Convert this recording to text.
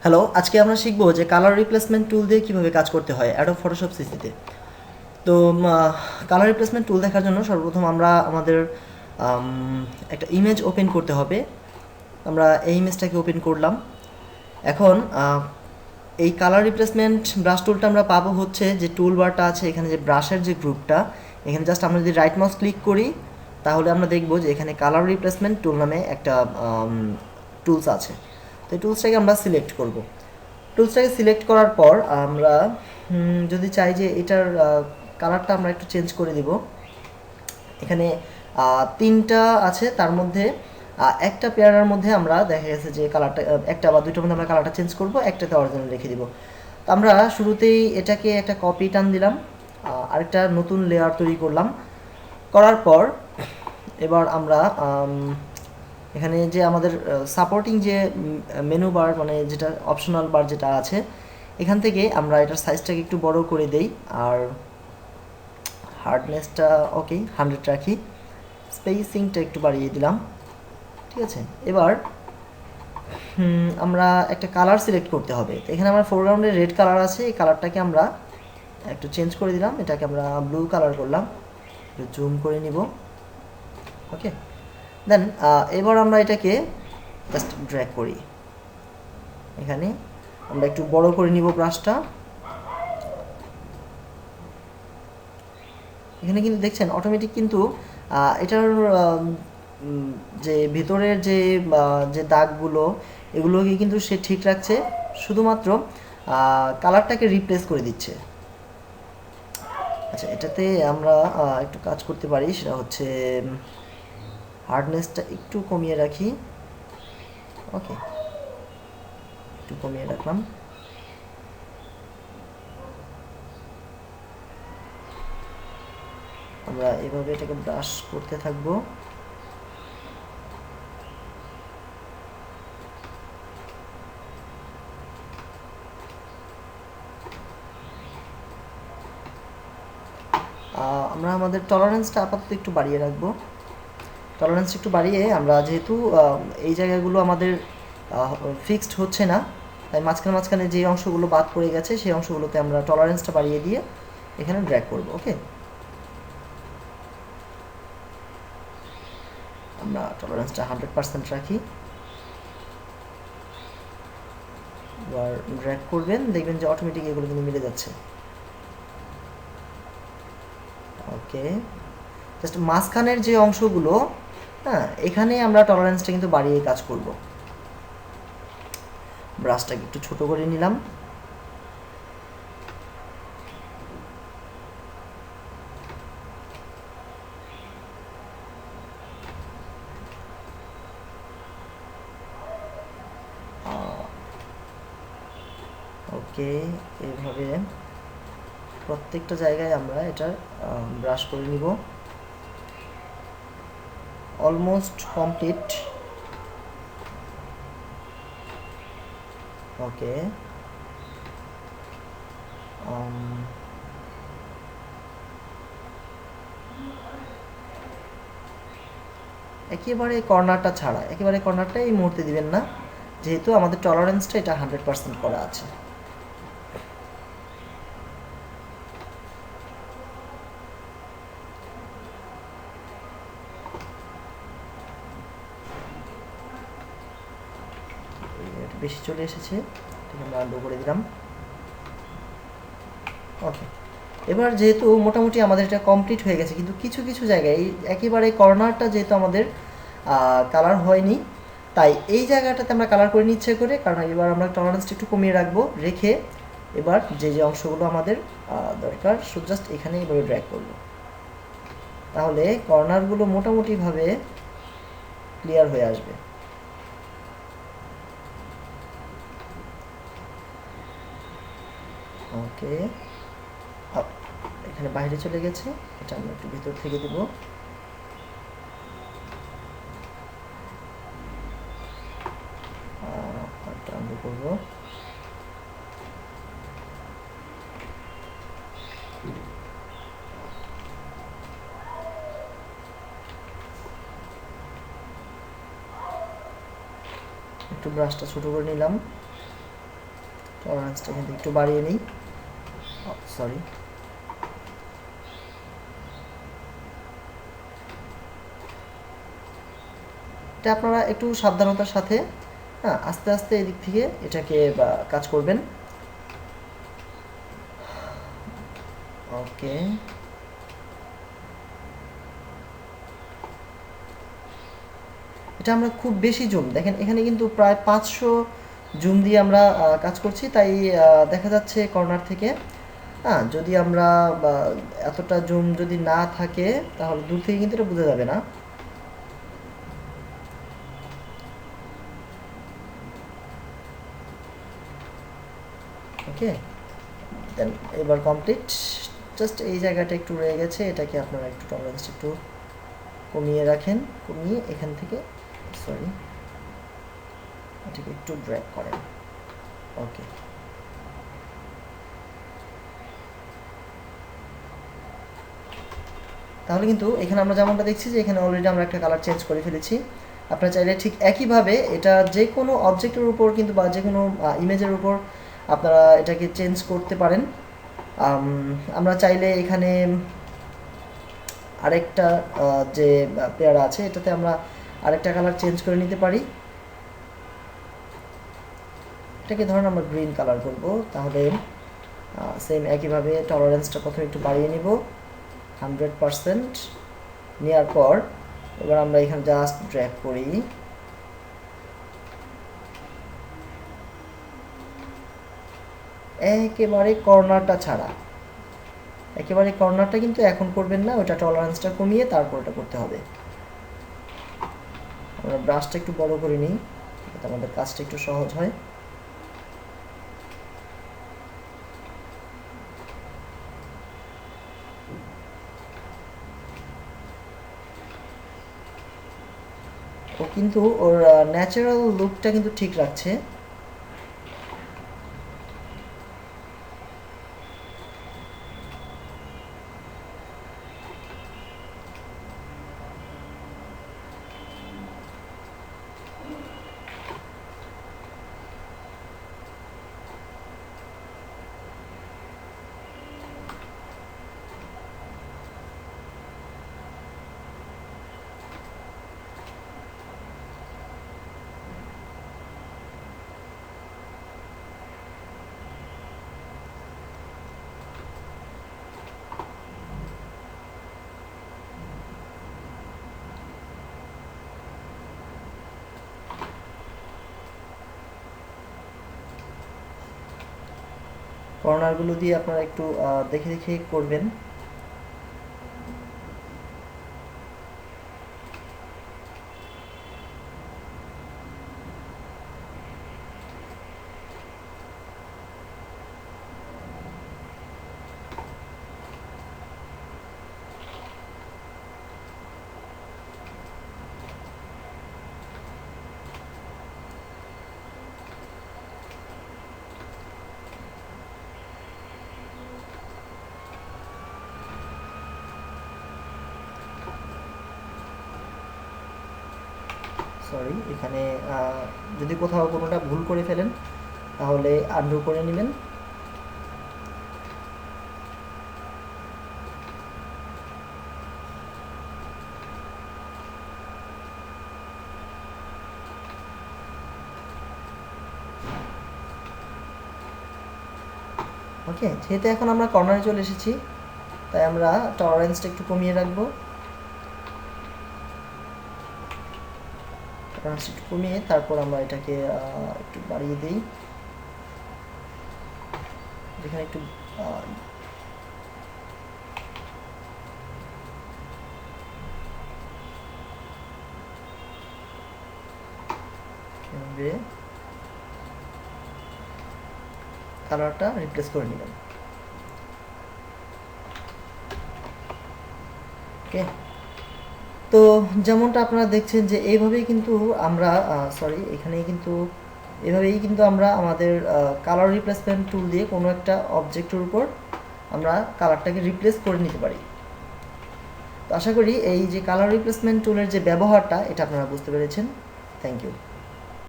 Hello, আজকে আমরা শিখবো যে কালার রিপ্লেসমেন্ট টুল দিয়ে কিভাবে কাজ করতে হয় অ্যাডোব ফটোশপ সিসিতে। তো কালার রিপ্লেসমেন্ট টুল দেখার জন্য সর্বপ্রথম আমরা আমাদের একটা ইমেজ ওপেন করতে হবে। আমরা এই ইমেজটাকে ওপেন করলাম। এখন এই কালার রিপ্লেসমেন্ট ব্রাশ টুলটা আমরা পাবো হচ্ছে যে টুল বারটা আছে এখানে, যে ব্রাশের যে গ্রুপটা, এখানে জাস্ট আমরা যদি রাইট মাউস ক্লিক করি তাহলে আমরা দেখবো যে এখানে কালার রিপ্লেসমেন্ট টুল নামে একটা টুলস আছে। তো এই টুলসটাকে আমরা সিলেক্ট করব। টুলসটাকে সিলেক্ট করার পর আমরা যদি চাই যে এটার কালারটা আমরা একটু চেঞ্জ করে দিব। এখানে তিনটা আছে, তার মধ্যে একটা পেয়ারের মধ্যে আমরা দেখা গেছে যে কালারটা একটা বা দুইটার মধ্যে আমরা কালারটা চেঞ্জ করব, একটাতে অরিজিনাল রেখে দিব। তো আমরা শুরুতেই এটাকে একটা কপি টান দিলাম, আরেকটা নতুন লেয়ার তৈরি করলাম। করার পর এবার আমরা এখানে যে আমাদের সাপোর্টিং যে মেনু বার, মানে যেটা অপশনাল বার যেটা আছে, এখান থেকে আমরা এটার সাইজটাকে একটু বড় করে দেই, আর হার্ডনেসটা ওকে 100 রাখি, স্পেসিংটা একটু বাড়িয়ে দিলাম। ঠিক আছে, এবার আমরা একটা কালার সিলেক্ট করতে হবে। এখানে আমার ফোরগ্রাউন্ডে রেড কালার আছে, এই কালারটাকে আমরা একটু চেঞ্জ করে দিলাম, এটাকে আমরা ব্লু কালার করলাম, একটু জুম করে নিব। ওকে, দেন এবার আমরা এটাকে জাস্ট ড্র্যাগ করি, এখানে আমরা একটু বড় করে নিব ব্রাশটা। এখানে কিন্তু দেখছেন অটোমেটিক কিন্তু এটার যে ভেতরের যে যে দাগগুলো, এগুলোকে কিন্তু সে ঠিক রাখছে, শুধুমাত্র কালারটাকে রিপ্লেস করে দিচ্ছে। আচ্ছা, এটাতে আমরা একটু কাজ করতে পারি, সেটা হচ্ছে হার্ডনেসটা একটু কমিয়ে রাখি। ওকে, একটু কমিয়ে রাখলাম। আমরা এভাবে এটাকে ব্রাশ করতে থাকবো। আমরা আমাদের টলারেন্সটা আপাতত একটু বাড়িয়ে রাখবো। টলারেন্স একটু বাড়িয়ে আমরা, যেহেতু এই জায়গাগুলো আমাদের ফিক্সড হচ্ছে না, তাই মাঝখানে মাঝখানে যে অংশগুলো বাদ পড়ে গেছে সেই অংশগুলোতে আমরা টলারেন্সটা বাড়িয়ে দিয়ে এখানে ড্র্যাগ করব। ওকে, আমরা টলারেন্সটা 100% রাখি। এবার ড্র্যাগ করবেন, দেখবেন যে অটোমেটিক এগুলো কিন্তু মিলে যাচ্ছে। ওকে, জাস্ট মাঝখানের যে অংশগুলো, হ্যাঁ, এখানে আমরা টলারেন্সটা কিন্তু বাড়িয়ে কাজ করব। ব্রাশটাকে একটু ছোট করে নিলাম। ওকে, এভাবে প্রত্যেকটা জায়গায় আমরা এটা ব্রাশ করে নিব। Almost complete. ওকে, একেবারে কর্নারটা ছাড়া, একেবারে কর্নারটা এই মুহূর্তে দিবেন না, যেহেতু আমাদের টলারেন্সটা এটা 100% করা আছে। এটা বেশি চলে এসেছে, এটাকে আমরা আন্ডু করে দিলাম। ওকে, এবার যেহেতু মোটামুটি আমাদের এটা কমপ্লিট হয়ে গেছে, কিন্তু কিছু কিছু জায়গায় একেবারে কর্নারটা যেহেতু আমাদের কালার হয়নি, তাই এই জায়গাটাতে আমরা কালার করে নিচ্ছে করে, কারণ এবার আমরা টলারেন্সটা একটু কমিয়ে রাখবো, রেখে এবার যে যে অংশগুলো আমাদের দরকার শুধু জাস্ট এখানে এভাবে ড্র্যাগ করব, তাহলে কর্নারগুলো মোটামুটিভাবে ক্লিয়ার হয়ে আসবে। ওকে, এখানে বাইরে চলে গেছে, এটা আমরা একটু ভিতর থেকে দেব। আন্ডু করবো। একটু ব্রাশটা ছোট করে নিলাম। টলারেন্সটা কিন্তু একটু বাড়িয়ে নিই, সরি। এটা আপনারা একটু সাবধানতার সাথে, হ্যাঁ, আস্তে আস্তে এদিক থেকে এটাকে কাজ করবেন। ওকে, এটা আমরা খুব বেশি জুম, দেখেন এখানে কিন্তু প্রায় 500 জুম দিয়ে আমরা কাজ করছি, তাই দেখা যাচ্ছে কর্নার থেকে। হ্যাঁ, যদি আমরা এতটা জুম যদি না থাকে তাহলে দূর থেকে কিন্তু এটা বোঝা যাবে না। ওকে, দেন এবার কমপ্লিট। জাস্ট এই জায়গাটা একটু রয়ে গেছে, এটাকে আপনারা একটু টলারেন্সটা একটু কমিয়ে রাখেন, কমিয়ে এখান থেকে, সরি, এটাকে একটু ড্র্যাগ করেন। ওকে, তাহলে কিন্তু এখানে আমরা যেমনটা দেখছি যে এখানে অলরেডি আমরা একটা কালার চেঞ্জ করে ফেলেছি। আপনারা চাইলে ঠিক একইভাবে এটা যে কোনো অবজেক্টের উপর কিন্তু বা যে কোনো ইমেজের উপর আপনারা এটাকে চেঞ্জ করতে পারেন। আমরা চাইলে এখানে আরেকটা যে পেয়ারা আছে এটাতে আমরা আরেকটা কালার চেঞ্জ করে নিতে পারি। এটাকে ধরুন আমরা গ্রিন কালার করব, তাহলে সেম একইভাবে টলারেন্সটা প্রথমে একটু বাড়িয়ে নিব 100%। নেওয়ার পর এবার আমরা এখানে জাস্ট ড্র্যাগ করি, একেবারে কর্নারটা ছাড়া, একেবারে কর্নারটা কিন্তু এখন করবেন না, ওটা টলারেন্সটা কমিয়ে তারপর ওটা করতে হবে। আমরা ব্রাশটা একটু বড় করে নিই, যাতে আমাদের কাজটা একটু সহজ হয়। ও কিন্তু ওর ন্যাচারাল লুকটা কিন্তু ঠিক রাখছে। কর্নারগুলো দিয়ে আপনারা একটু দেখে দেখে করবেন। সরি, এখানে যদি কোথাও কোনোটা ভুল করে ফেলেন তাহলে আনডু করে নেবেন। ওকে, যেহেতু এখন আমরা কর্নারে চলে এসেছি তাই আমরা টলারেন্সটা একটু কমিয়ে রাখবো। টলারেন্সটা একটু কমিয়ে তারপর আমরা এটাকে একটু বাড়িয়ে দিই, যেখানে একটু কালারটা রিপ্লেস করে নেবেন। ওকে, তো যেমনটা আপনারা দেখছেন যে এইভাবেই কিন্তু আমরা সরি, এখানেই কিন্তু এভাবেই কিন্তু আমরা আমাদের কালার রিপ্লেসমেন্ট টুল দিয়ে কোনো একটা অবজেক্টের উপর আমরা কালারটাকে রিপ্লেস করে নিতে পারি। তো আশা করি এই যে কালার রিপ্লেসমেন্ট টুলের যে ব্যবহারটা এটা আপনারা বুঝতে পেরেছেন। Thank you.